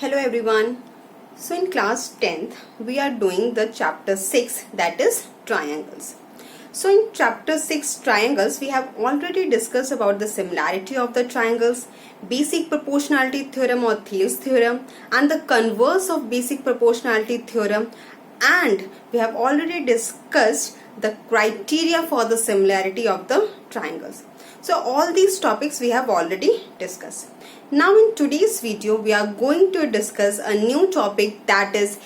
Hello everyone. So in class 10th we are doing the chapter 6, that is triangles. So in chapter 6 triangles we have already discussed about the similarity of the triangles, basic proportionality theorem or Thales theorem, and the converse of basic proportionality theorem, and we have already discussed the criteria for the similarity of the triangles. So all these topics we have already discussed. Now in today's video we are going to discuss a new topic, that is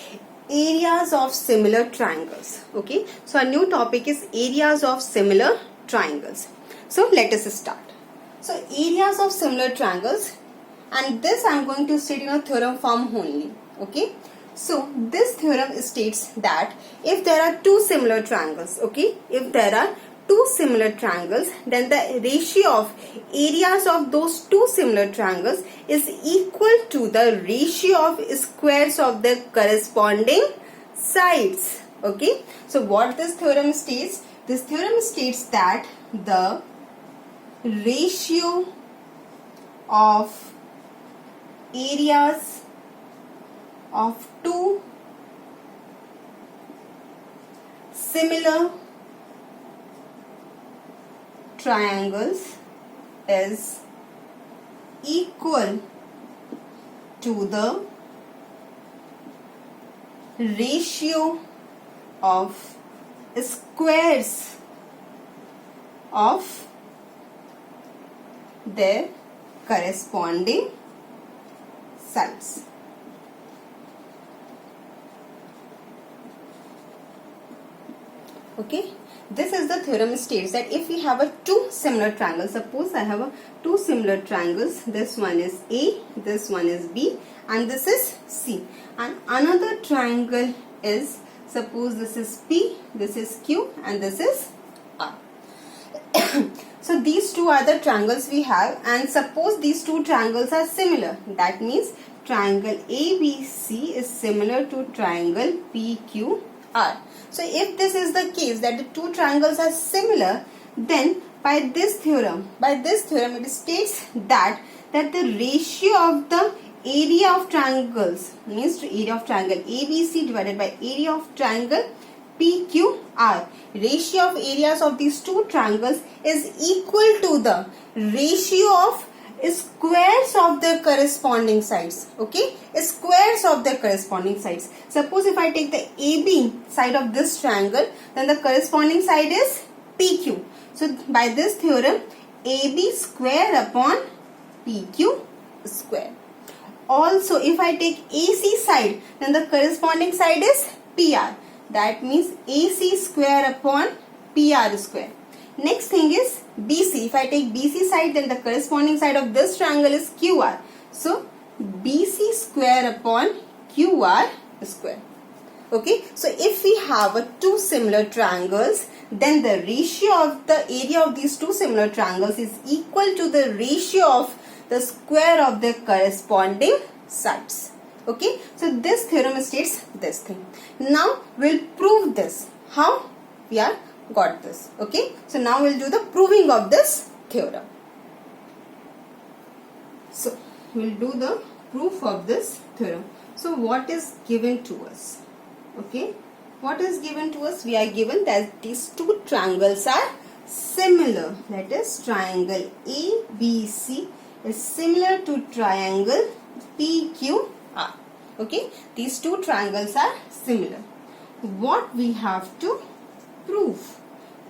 areas of similar triangles. Okay, so a new topic is areas of similar triangles. So let us start. So areas of similar triangles, and this I am going to state in a theorem form only. Okay, so this theorem states that if there are two similar triangles, okay, if there are two similar triangles, then the ratio of areas of those two similar triangles is equal to the ratio of squares of the corresponding sides. Okay, so what this theorem states? This theorem states that the ratio of areas of two similar triangles is equal to the ratio of squares of their corresponding sides. Okay, this is the theorem states that if we have a two similar triangles, suppose I have two similar triangles, this one is A, this one is B, and this is C, and another triangle is, suppose this is P, this is Q, and this is R. So these two are the triangles we have, and suppose these two triangles are similar, that means triangle ABC is similar to triangle PQR. So if this is the case that the two triangles are similar, then by this theorem it states that the ratio of the area of triangles, means area of triangle ABC divided by area of triangle PQR, ratio of areas of these two triangles is equal to the ratio of squares of their corresponding sides. Okay, squares of their corresponding sides. Suppose if I take the AB side of this triangle, then the corresponding side is PQ. So by this theorem, AB square upon PQ square. Also, if I take AC side, then the corresponding side is PR. That means AC square upon PR square. Next thing is BC. If I take BC side, then the corresponding side of this triangle is QR. So BC square upon QR square. Okay, so if we have two similar triangles, then the ratio of the area of these two similar triangles is equal to the ratio of the square of their corresponding sides. Okay, so this theorem states this thing. Now we'll prove this. How? We are got this. Okay, so now we'll do the proving of this theorem. So we'll do the proof of this theorem. So what is given to us? Okay, what is given to us? We are given that these two triangles are similar. That is, triangle ABC is similar to triangle PQR. Okay, these two triangles are similar. What we have to prove?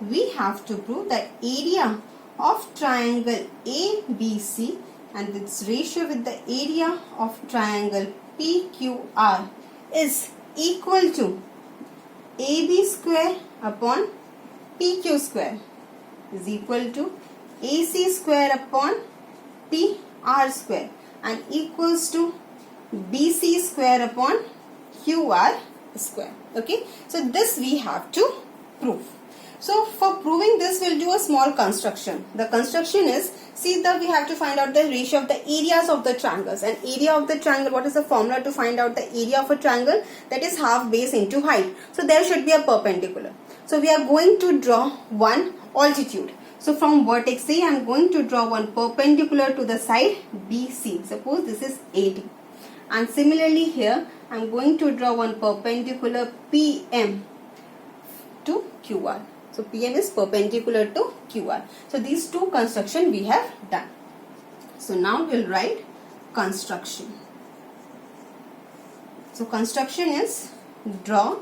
We have to prove that area of triangle ABC and its ratio with the area of triangle PQR is equal to AB square upon PQ square is equal to AC square upon PR square and equals to BC square upon QR square. Okay, so this we have to prove. So for proving this, we'll do a small construction. The construction is, see that we have to find out the ratio of the areas of the triangles, and area of the triangle, what is the formula to find out the area of a triangle? That is half base into height. So there should be a perpendicular. So we are going to draw one altitude. So from vertex A, I am going to draw one perpendicular to the side BC. Suppose this is AD. And similarly here, I'm going to draw one perpendicular PM to QR. So PM is perpendicular to QR. So these two construction we have done. So now we'll write construction. So construction is draw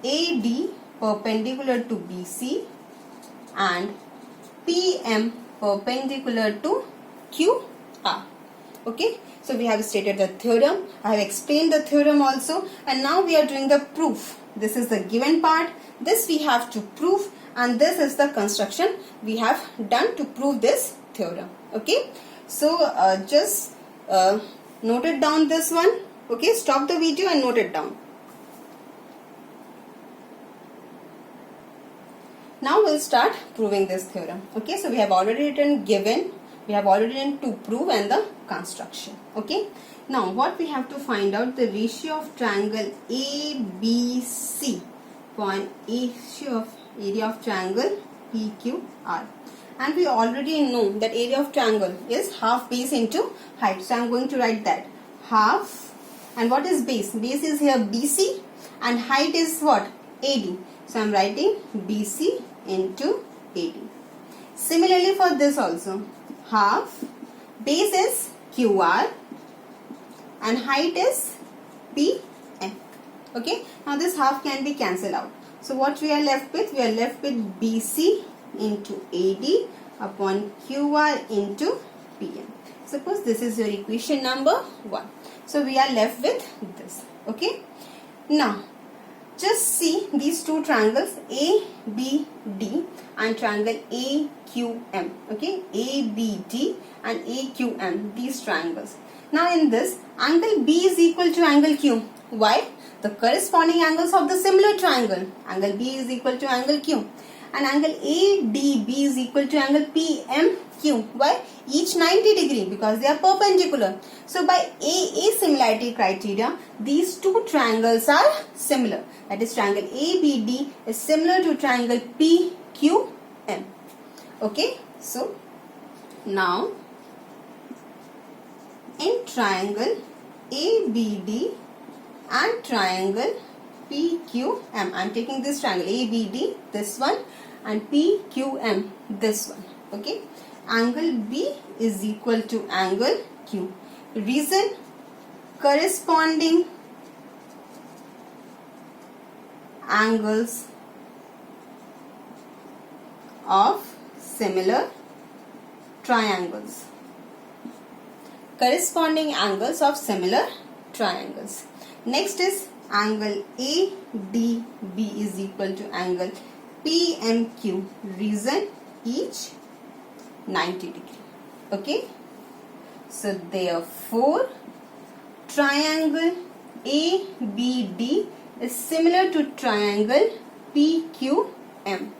AD perpendicular to BC and PM perpendicular to QR. Okay, so we have stated the theorem. I have explained the theorem also, and now we are doing the proof. This is the given part. This we have to prove, and this is the construction we have done to prove this theorem. Okay, so just note it down, this one. Okay, stop the video and note it down. Now we'll start proving this theorem. Okay, so we have already written given, we have already written to prove, and the construction. Okay, now what we have to find out, the ratio of triangle ABC upon ratio of area of triangle PQR. And we already know that area of triangle is half base into height. So I am going to write that half, and what is base? Base is here BC and height is what? AD. So I am writing BC into AD. Similarly for this also, half, base is QR and height is PM. Okay, now this half can be cancelled out. So what we are left with? We are left with BC into AD upon QR into PM. Suppose this is your equation number 1. So we are left with this. Okay, now just see these two triangles ABD and triangle AQM. Okay, ABD and AQM, these triangles. Now in this, angle B is equal to angle Q. Why? The corresponding angles of the similar triangle. Angle B is equal to angle Q. And angle ADB is equal to angle PMQ. Why? Each 90 degree, because they are perpendicular. So by AA similarity criteria, these two triangles are similar. That is, triangle ABD is similar to triangle PQM. Okay, so now in triangle ABD and triangle PQM, I am taking this triangle ABD, this one, and PQM, this one. Okay, angle B is equal to angle Q. Reason, corresponding angles of similar triangles. Corresponding angles of similar triangles. Next is angle ADB is equal to angle PMQ. Reason, each 90 degree. Okay, so therefore triangle ABD is similar to triangle PQM.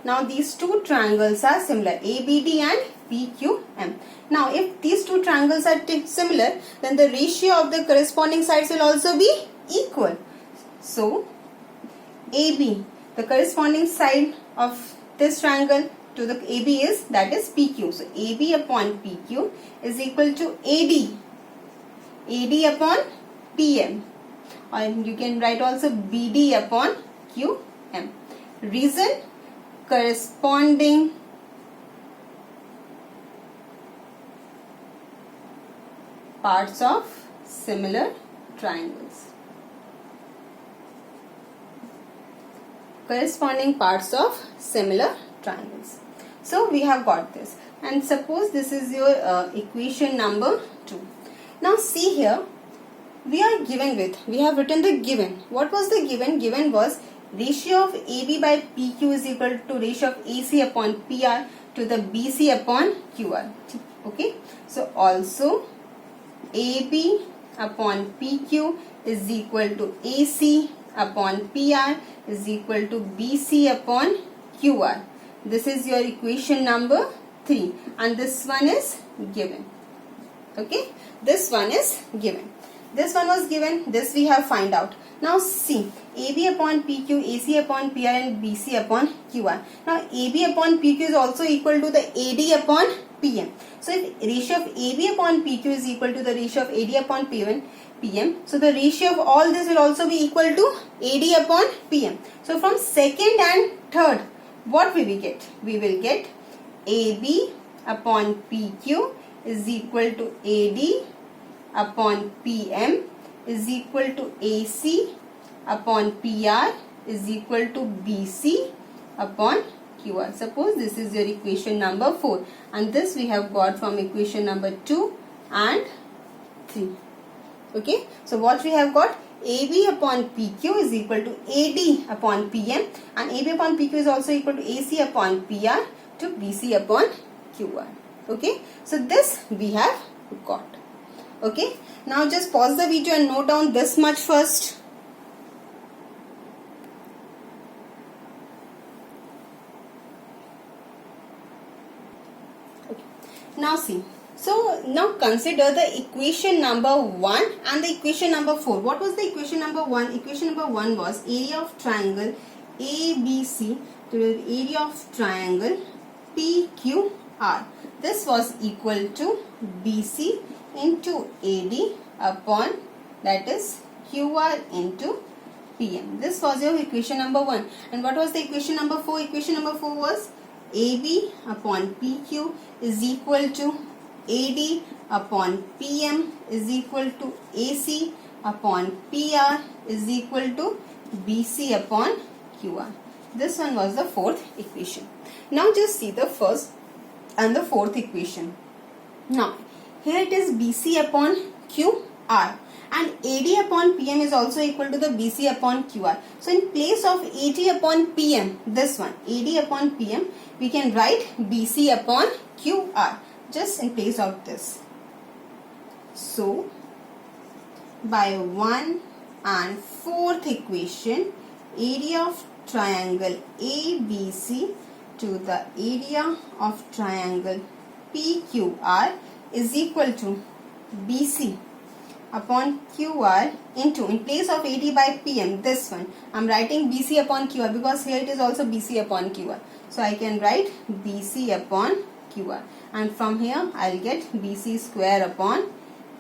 Now these two triangles are similar, ABD and PQM. Now if these two triangles are similar, then the ratio of the corresponding sides will also be equal. So AB, the corresponding side of this triangle to the AB is, that is PQ. So AB upon PQ is equal to AD. AD upon PM. Or you can write also BD upon QM. Reason, corresponding parts of similar triangles. Corresponding parts of similar triangles. So we have got this, and suppose this is your equation number 2. Now see here, we are given with, we have written the given. What was the given? Given was ratio of AB by PQ is equal to ratio of AC upon PR to the BC upon QR. Okay, so also AB upon PQ is equal to AC upon PR is equal to BC upon QR. This is your equation number 3, and this one is given. Okay, this one is given. This one was given, this we have find out. Now see, AB upon PQ, AC upon PR and BC upon QR. Now AB upon PQ is also equal to the AD upon PM. So if ratio of AB upon PQ is equal to the ratio of AD upon PM, so the ratio of all this will also be equal to AD upon PM. So from second and third, what will we get? We will get AB upon PQ is equal to AD upon PM is equal to AC upon PR is equal to BC upon QR. Suppose this is your equation number 4, and this we have got from equation number 2 and 3. Okay, so what we have got, AB upon PQ is equal to AD upon PM, and AB upon PQ is also equal to AC upon PR to BC upon QR. Okay, so this we have got. Okay, now just pause the video and note down this much first. Okay. Now see, so now consider the equation number 1 and the equation number 4. What was the equation number 1? Equation number 1 was area of triangle ABC to the area of triangle PQR. This was equal to BC into AD upon, that is, QR into PM. This was your equation number 1. And what was the equation number 4? Equation number 4 was AB upon PQ is equal to AD upon PM is equal to AC upon PR is equal to BC upon QR. This one was the fourth equation. Now just see the first and the fourth equation. Now here it is BC upon QR, and AD upon PM is also equal to the BC upon QR. So in place of AD upon PM, this one, AD upon PM, we can write BC upon QR, just in place of this. So by 1 and 4th equation, area of triangle ABC to the area of triangle PQR is equal to BC upon QR into, in place of AD by PM, this one, I am writing BC upon QR because here it is also BC upon QR. So I can write BC upon QR, and from here I will get BC square upon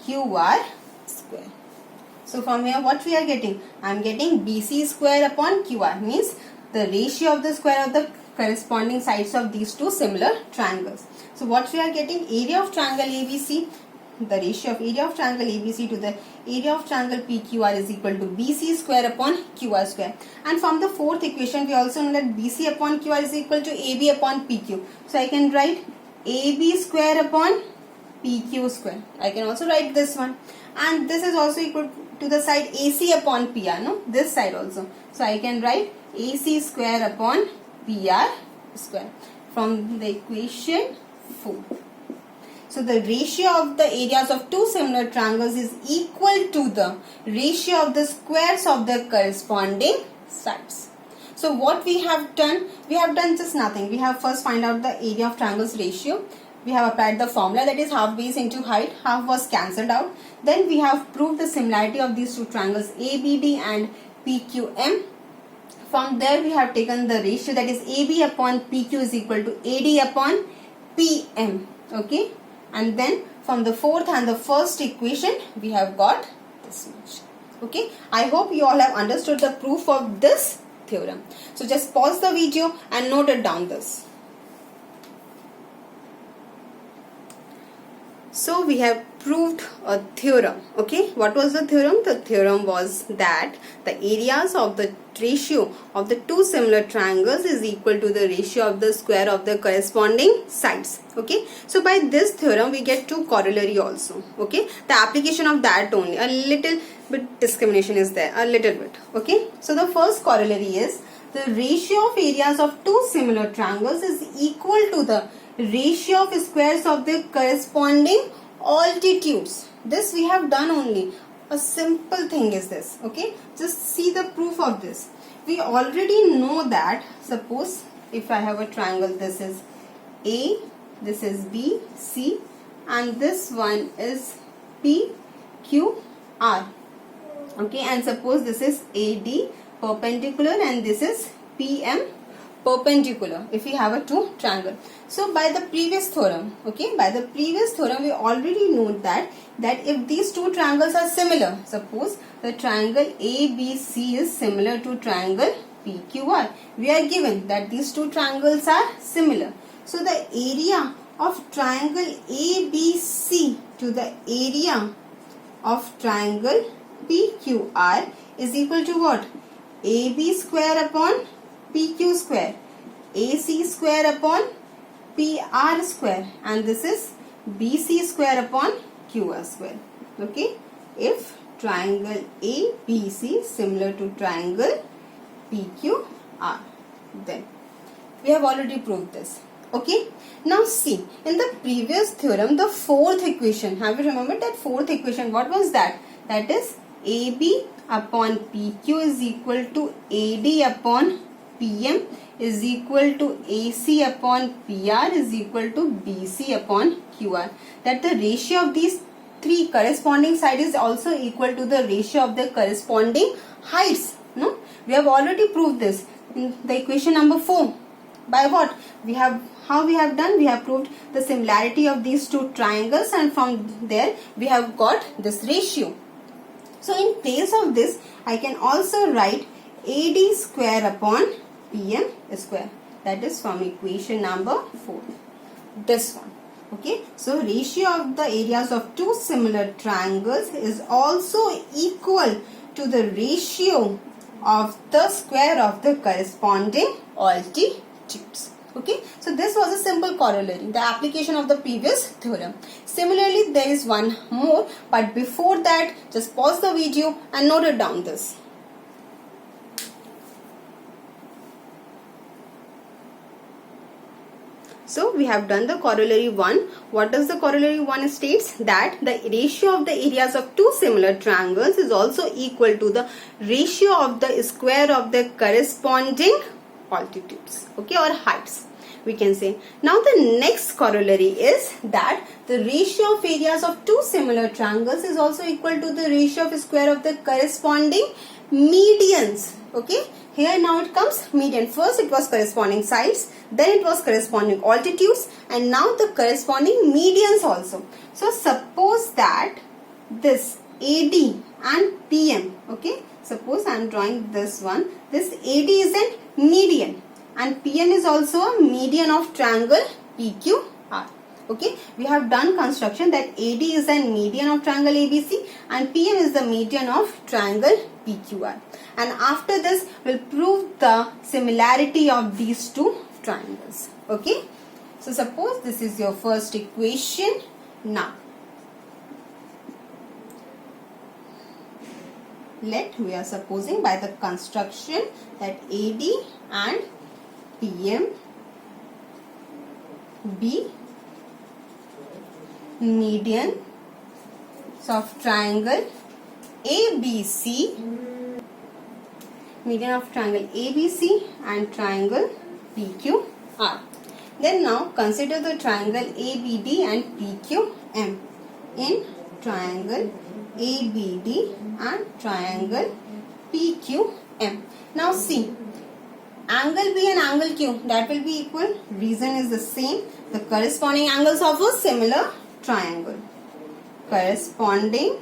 QR square. So from here what we are getting? I am getting BC square upon QR, means the ratio of the square of the corresponding sides of these two similar triangles. So what we are getting, area of triangle ABC, the ratio of area of triangle ABC to the area of triangle PQR is equal to BC square upon QR square. And from the fourth equation we also know that BC upon QR is equal to AB upon PQ. So I can write AB square upon PQ square. I can also write this one, and this is also equal to the side AC upon PR, no, this side also. So I can write AC square upon PR square from the equation 4. So the ratio of the areas of two similar triangles is equal to the ratio of the squares of their corresponding sides. So what we have done just nothing. We have first find out the area of triangles ratio. We have applied the formula, that is half base into height, half was cancelled out. Then we have proved the similarity of these two triangles ABD and PQM. From there we have taken the ratio, that is AB upon PQ is equal to AD upon PM. Okay, and then from the fourth and the first equation we have got this much. Okay, I hope you all have understood the proof of this theorem. So just pause the video and note it down this. So we have proved a theorem. Okay, what was the theorem? The theorem was that the areas of the ratio of the two similar triangles is equal to the ratio of the square of the corresponding sides. Okay, so by this theorem we get two corollary also. Okay, the application of that only, a little bit discrimination is there, a little bit. Okay, so the first corollary is the ratio of areas of two similar triangles is equal to the ratio of squares of the corresponding altitudes. This we have done only. A simple thing is this. Okay, just see the proof of this. We already know that, suppose if I have a triangle, this is A, this is B, C, and this one is P, Q, R. Okay, and suppose this is AD perpendicular and this is PM perpendicular if we have a two triangle. So by the previous theorem, okay, by the previous theorem we already know that if these two triangles are similar, suppose the triangle ABC is similar to triangle PQR, we are given that these two triangles are similar. So the area of triangle ABC to the area of triangle PQR is equal to what? AB square upon PQ square, AC square upon PR square, and this is BC square upon QR square. Okay, if triangle ABC similar to triangle PQR, then we have already proved this. Okay, now see, in the previous theorem, the fourth equation, have you remembered that fourth equation? What was that? That is AB upon PQ is equal to AD upon PM is equal to AC upon PR is equal to BC upon QR. That the ratio of these three corresponding sides is also equal to the ratio of the corresponding heights. No, we have already proved this in the equation number 4. By what? We have proved the similarity of these two triangles, and from there we have got this ratio. So in place of this, I can also write AD square upon PM square. That is from equation number 4. This one. Okay. So ratio of the areas of two similar triangles is also equal to the ratio of the square of the corresponding altitudes. Okay. So this was a simple corollary, the application of the previous theorem. Similarly, there is one more, but before that, just pause the video and note it down this. So we have done the corollary 1. What does the corollary 1 states? That the ratio of the areas of two similar triangles is also equal to the ratio of the square of the corresponding altitudes, okay, or heights, we can say. Now the next corollary is that the ratio of areas of two similar triangles is also equal to the ratio of square of the corresponding medians. Okay, here now it comes median. First it was corresponding sides, then it was corresponding altitudes, and now the corresponding medians also. So suppose that this AD and PM, okay, suppose I am drawing this one, this AD is a median and PM is also a median of triangle PQR. Okay, we have done construction that AD is a median of triangle ABC and PM is the median of triangle PQR. And after this, we'll prove the similarity of these two triangles. Okay, so suppose this is your first equation. Now, we are supposing by the construction that AD and PM be median of triangle ABC, median of triangle ABC and triangle PQR. Then now consider the triangle ABD and PQM. In triangle ABD and triangle PQM. Now see, angle B and angle Q, that will be equal. Reason is the same. The corresponding angles of a similar triangle. Corresponding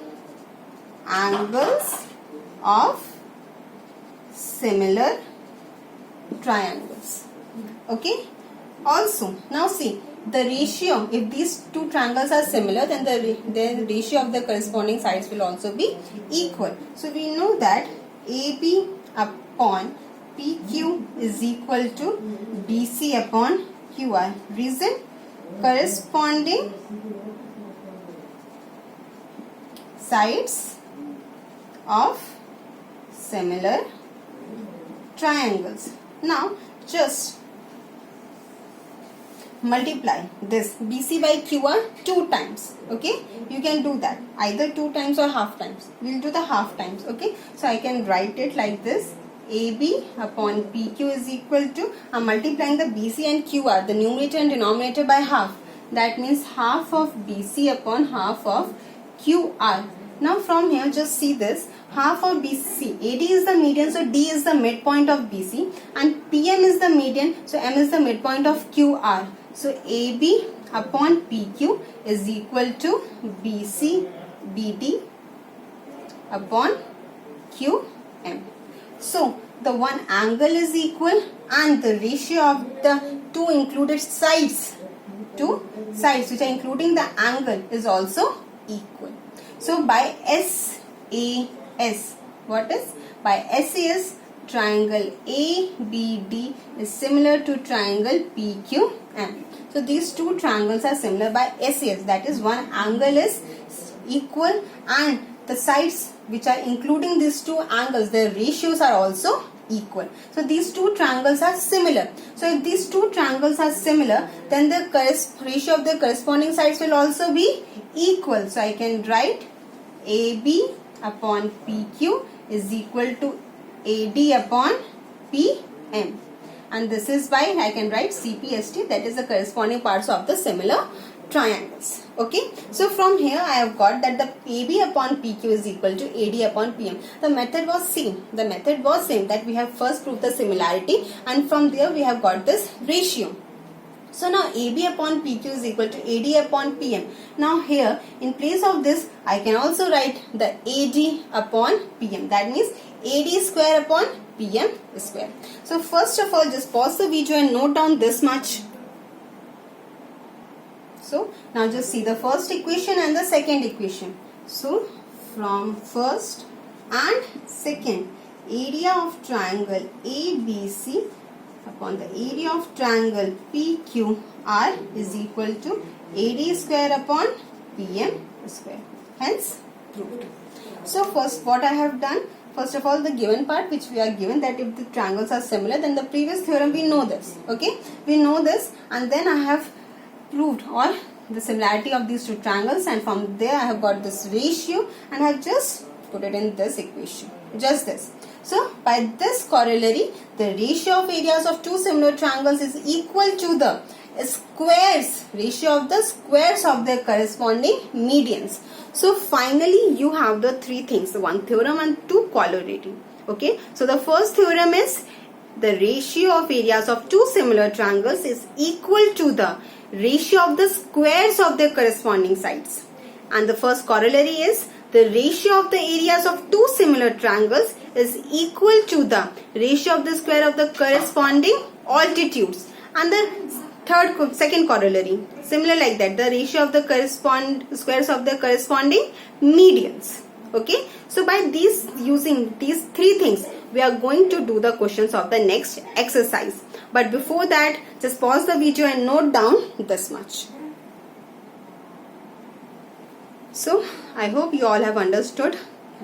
angles of similar triangles. Okay. Also, now see, the ratio, if these two triangles are similar, then the ratio of the corresponding sides will also be equal. So we know that AB upon PQ is equal to BC upon QR. Reason, corresponding sides of similar triangles. Now just multiply this BC by QR 2 times. Okay, you can do that either 2 times or half times. We will do the half times. Okay, so I can write it like this: AB upon PQ is equal to, I am multiplying the BC and QR, the numerator and denominator, by half. That means half of BC upon half of QR. Now from here, just see this. Half of BC, AD is the median, so D is the midpoint of BC, and PM is the median, so M is the midpoint of QR. So AB upon PQ is equal to BC BD upon QM. So the one angle is equal and the ratio of the two included sides, which are including the angle, is also equal. So by SAS, what is? By SAS, triangle ABD is similar to triangle PQM. So these two triangles are similar by SAS, that is one angle is equal and the sides which are including these two angles, their ratios are also equal. So these two triangles are similar. So if these two triangles are similar, then the ratio of the corresponding sides will also be equal. So I can write AB upon PQ is equal to AD upon PM. And this is why I can write CPST, that is the corresponding parts of the similar triangles. Okay, so from here I have got that the AB upon PQ is equal to AD upon PM. The method was same. That we have first proved the similarity, and from there we have got this ratio. So now AB upon PQ is equal to AD upon PM. Now here in place of this I can also write the AD upon PM. That means AD square upon PM square. So first of all, just pause the video and note down this much. So now just see the first equation and the second equation. So from first and second, area of triangle ABC upon the area of triangle PQR is equal to AD square upon PM square. Hence proved. So first what I have done, first of all the given part which we are given, that if the triangles are similar, then the previous theorem we know this. Okay, we know this, and then I have proved or the similarity of these two triangles, and from there I have got this ratio and I have just put it in this equation, just this. So by this corollary, the ratio of areas of two similar triangles is equal to the ratio of the squares of their corresponding medians. So finally you have the three things, one theorem and two corollary. Okay, so the first theorem is the ratio of areas of two similar triangles is equal to the ratio of the squares of their corresponding sides. And the first corollary is the ratio of the areas of two similar triangles is equal to the ratio of the square of the corresponding altitudes. And the second corollary, similar like that, the ratio of the squares of the corresponding medians. Okay, so by using these three things, we are going to do the questions of the next exercise. But before that, just pause the video and note down this much. So I hope you all have understood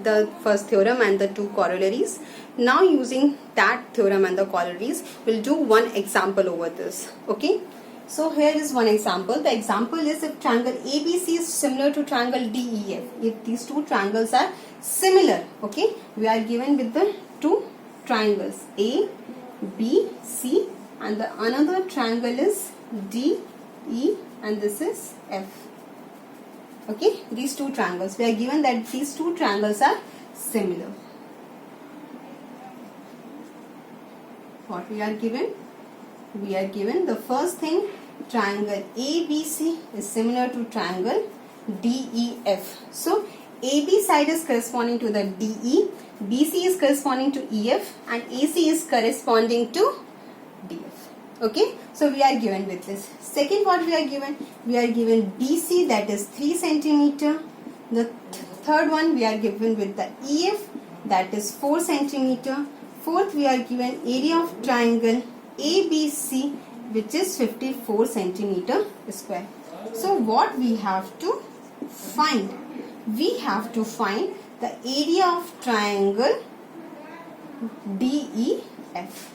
the first theorem and the two corollaries. Now using that theorem and the corollaries, we'll do one example over this. Okay, so here is one example. The example is if triangle ABC is similar to triangle DEF. If these two triangles are similar, okay, we are given with the two triangles A, B, C, and the another triangle is D, E, and this is F. Okay, these two triangles, we are given that these two triangles are similar. What we are given? We are given the first thing, triangle ABC is similar to triangle DEF. So AB side is corresponding to the DE, BC is corresponding to EF, and AC is corresponding to DF. Okay, so we are given with this. Second, what we are given? We are given BC, that is 3 centimeter. The third one we are given with the EF, that is 4 centimeter. Fourth, we are given area of triangle ABC, which is 54 centimeter square. So what we have to find? We have to find the area of triangle DEF.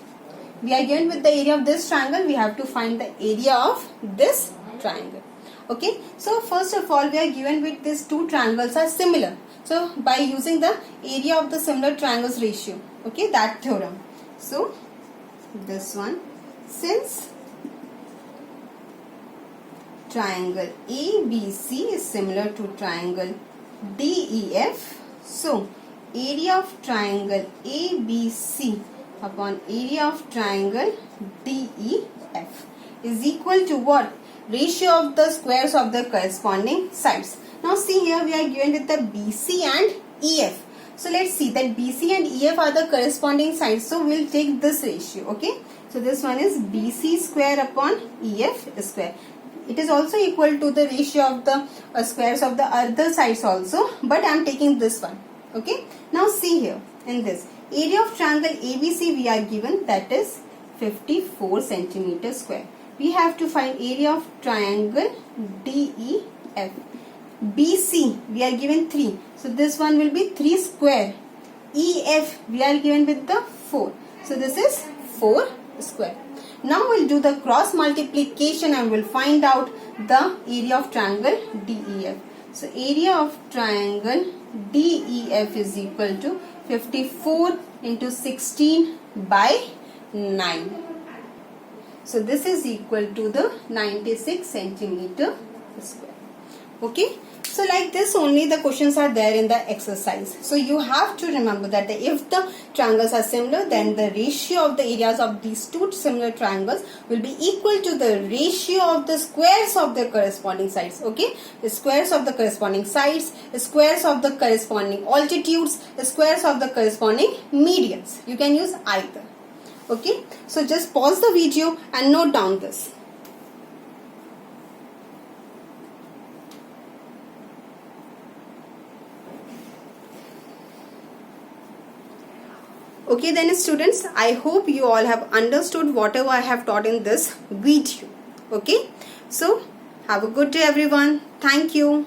We are given with the area of this triangle, we have to find the area of this triangle. Okay, so first of all, we are given with these two triangles are similar. So by using the area of the similar triangles ratio, okay, that theorem. So this one, since triangle ABC is similar to triangle DEF. So area of triangle ABC upon area of triangle DEF is equal to what? Ratio of the squares of the corresponding sides. Now see here, we are given with the BC and EF. So let's see that BC and EF are the corresponding sides. So we'll take this ratio. Okay. So this one is BC square upon EF square. It is also equal to the ratio of the squares of the other sides also. But I am taking this one. Okay. Now see here in this area of triangle ABC we are given, that is 54 centimeter square. We have to find area of triangle DEF. BC we are given 3. So this one will be 3 square. EF we are given with the 4. So this is 4 square. Now we'll do the cross multiplication and we'll find out the area of triangle DEF. So area of triangle DEF is equal to 54 into 16 by 9. So this is equal to the 96 centimeter square. Okay. So like this only the questions are there in the exercise. So you have to remember that if the triangles are similar, then the ratio of the areas of these two similar triangles will be equal to the ratio of the squares of the corresponding sides. Okay. The squares of the corresponding sides, the squares of the corresponding altitudes, the squares of the corresponding medians. You can use either. Okay. So just pause the video and note down this. Okay then students, I hope you all have understood whatever I have taught in this video. Okay. So have a good day everyone. Thank you.